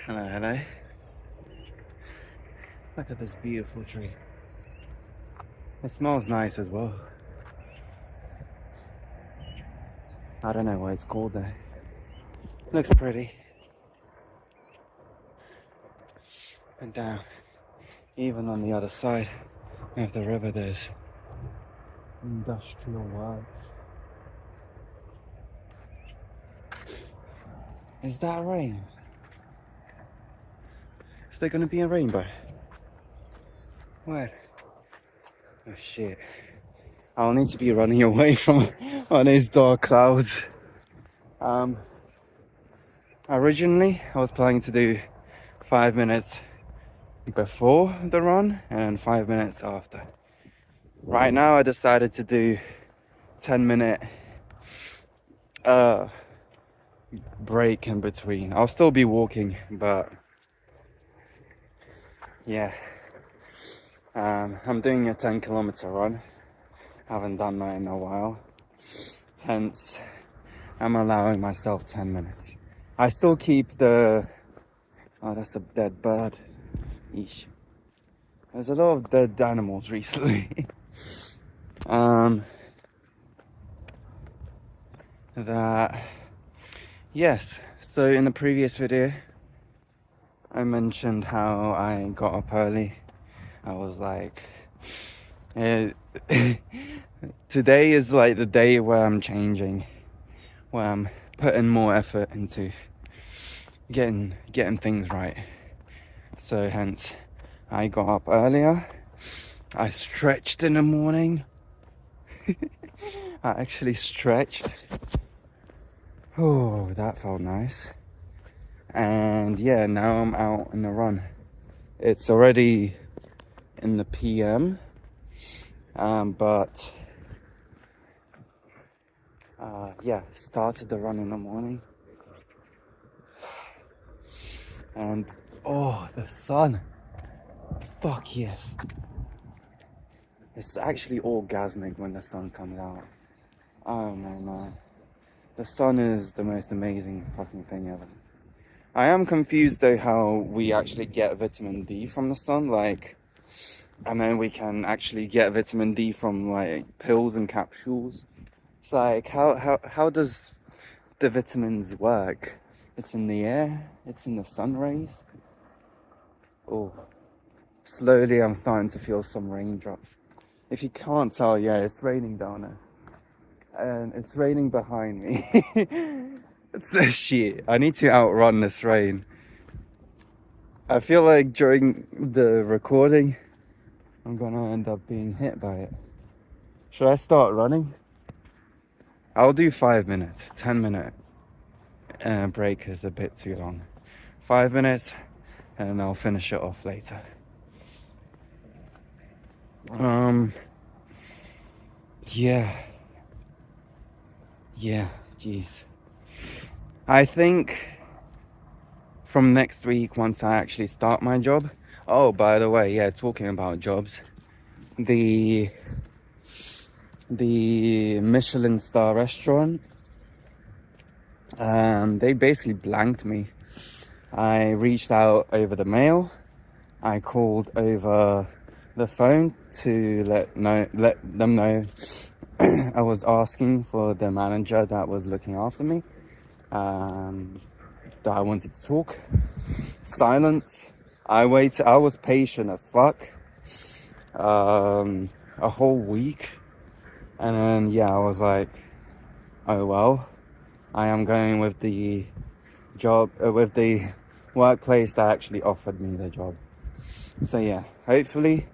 Hello, hello. Look at this beautiful tree. It smells nice as well. I don't know why it's called though. Looks pretty. And down, even on the other side of the river, there's industrial works. Is that rain? Is there gonna be a rainbow? Where? Oh shit. I'll need to be running away from all these dark clouds. Originally, I was planning to do 5 minutes before the run and 5 minutes after. Right now, I decided to do 10-minute break in between. I'll still be walking, but yeah. I'm doing a 10-kilometer run. Haven't done that in a while. Hence, I'm allowing myself 10 minutes. I still keep the... Oh, that's a dead bird. Eesh. There's a lot of dead animals recently. Yes, so in the previous video, I mentioned how I got up early. I was like, today is like the day where I'm changing, where I'm putting more effort into getting things right. So hence, I got up earlier. I stretched in the morning. I actually stretched. Oh, that felt nice. And yeah, now I'm out on the run. It's already in the PM, but yeah, started the run in the morning. And oh, the sun. Fuck yes. It's actually orgasmic when the sun comes out. I don't know, man. The sun is the most amazing fucking thing ever. I am confused though how we actually get vitamin D from the sun, like, and then we can actually get vitamin D from like pills and capsules. It's like, how does the vitamins work? It's in the air, it's in the sun rays. Oh, slowly I'm starting to feel some raindrops. If you can't tell, yeah, it's raining down there. And it's raining behind me. It's a shit. I need to outrun this rain. I feel like during the recording, I'm gonna end up being hit by it. Should I start running? I'll do 5 minutes. 10-minute break is a bit too long. 5 minutes, and I'll finish it off later. Yeah, jeez. I think from next week, once I actually start my job. Oh, by the way, yeah, talking about jobs, the Michelin star restaurant, they basically blanked me. I reached out over the mail. I called over the phone to let them know I was asking for the manager that was looking after me, that I wanted to talk. Silence. I waited. I was patient as fuck. A whole week, and then yeah, I was like, oh well, I am going with the job, with the workplace that actually offered me the job. So yeah, hopefully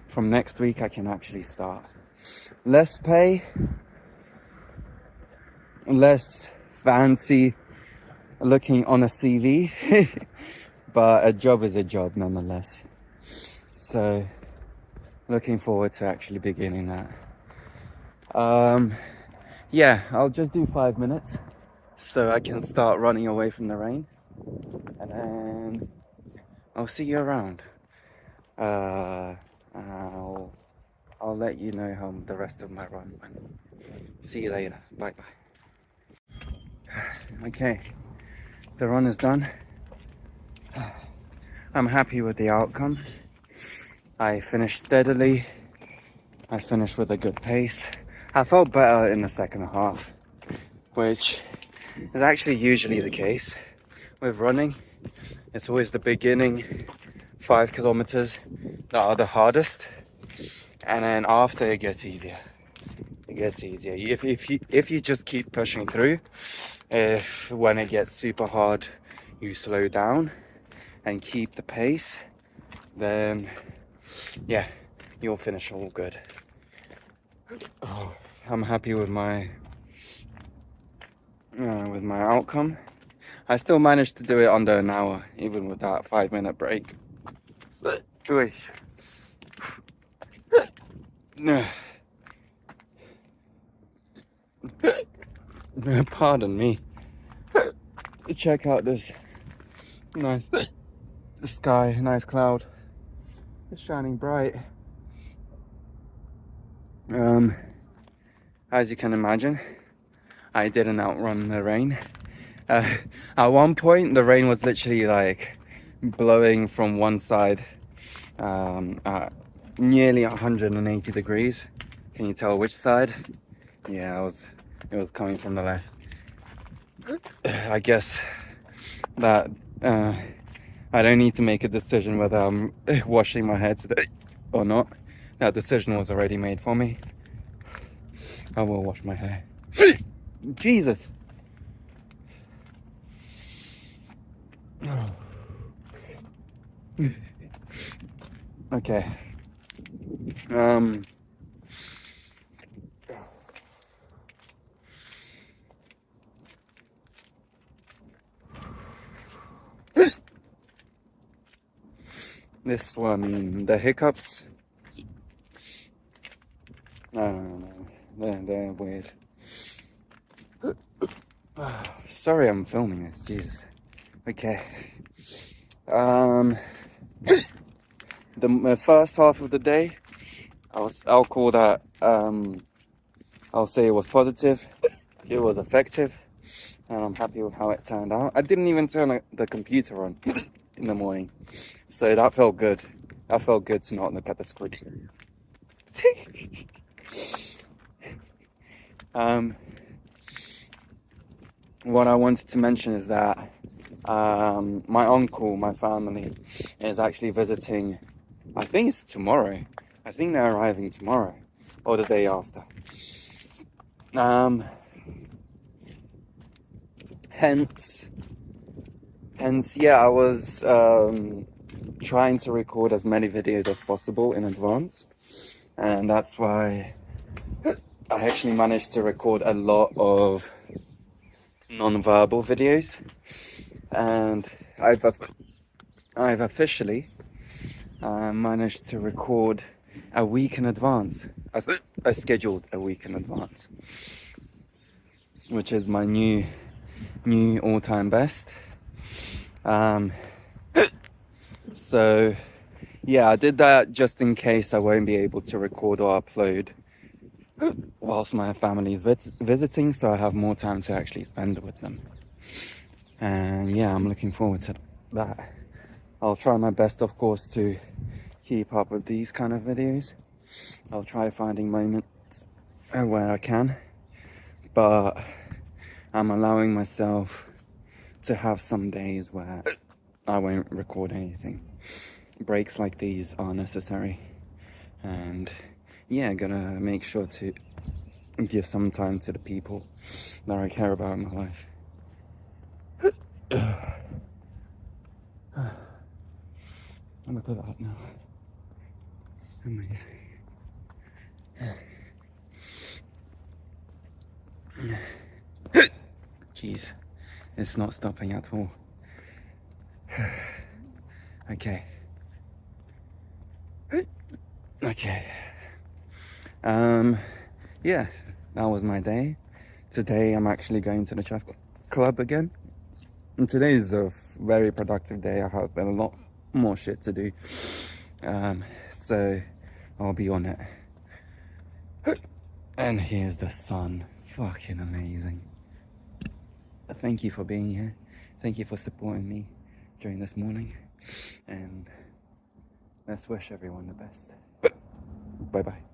from next week I can actually start. Less pay, less fancy looking on a CV, but a job is a job nonetheless. So looking forward to actually beginning that. Yeah, I'll just do 5 minutes so I can start running away from the rain, and then I'll see you around. I'll let you know how the rest of my run went. See you later. Bye bye. Okay, the run is done. I'm happy with the outcome. I finished steadily. I finished with a good pace. I felt better in the second half, which is actually usually the case with running. It's always the beginning 5 kilometers that are the hardest, and then after it gets easier. It gets easier if you just keep pushing through. If when it gets super hard you slow down and keep the pace, then yeah, you'll finish all good. I'm happy with my outcome. I still managed to do it under an hour, even with that 5-minute break. Pardon me. Check out this nice sky, nice cloud. It's shining bright. As you can imagine, I didn't outrun the rain. At one point, the rain was literally like blowing from one side at nearly 180 degrees. Can you tell which side? Yeah, it was coming from the left. I guess that I don't need to make a decision whether I'm washing my hair today or not. That decision was already made for me. I will wash my hair. Jesus. Okay. This one, the hiccups. No. They're weird. Sorry I'm filming this, Jesus. Okay. The first half of the day, I'll call that, I'll say it was positive, it was effective, and I'm happy with how it turned out. I didn't even turn the computer on in the morning, so that felt good. That felt good to not look at the screen. What I wanted to mention is that my uncle, my family, is actually visiting. I think it's tomorrow. I think they're arriving tomorrow or the day after. Hence, yeah, I was trying to record as many videos as possible in advance, and that's why I actually managed to record a lot of non-verbal videos, and I've officially managed to record a week in advance. I scheduled a week in advance, which is my new all-time best. So yeah, I did that just in case I won't be able to record or upload whilst my family is visiting, so I have more time to actually spend with them. And yeah, I'm looking forward to that. I'll try my best, of course, to keep up with these kind of videos. I'll try finding moments where I can, but I'm allowing myself to have some days where I won't record anything. Breaks like these are necessary, and yeah, gonna make sure to give some time to the people that I care about in my life. Look at that now. Amazing. Jeez, it's not stopping at all. Okay. Yeah, that was my day. Today I'm actually going to the chess club again. And today is a very productive day. I have a lot more shit to do. So I'll be on it. And here's the sun. Fucking amazing. Thank you for being here. Thank you for supporting me. during this morning, and let's wish everyone the best. Bye bye.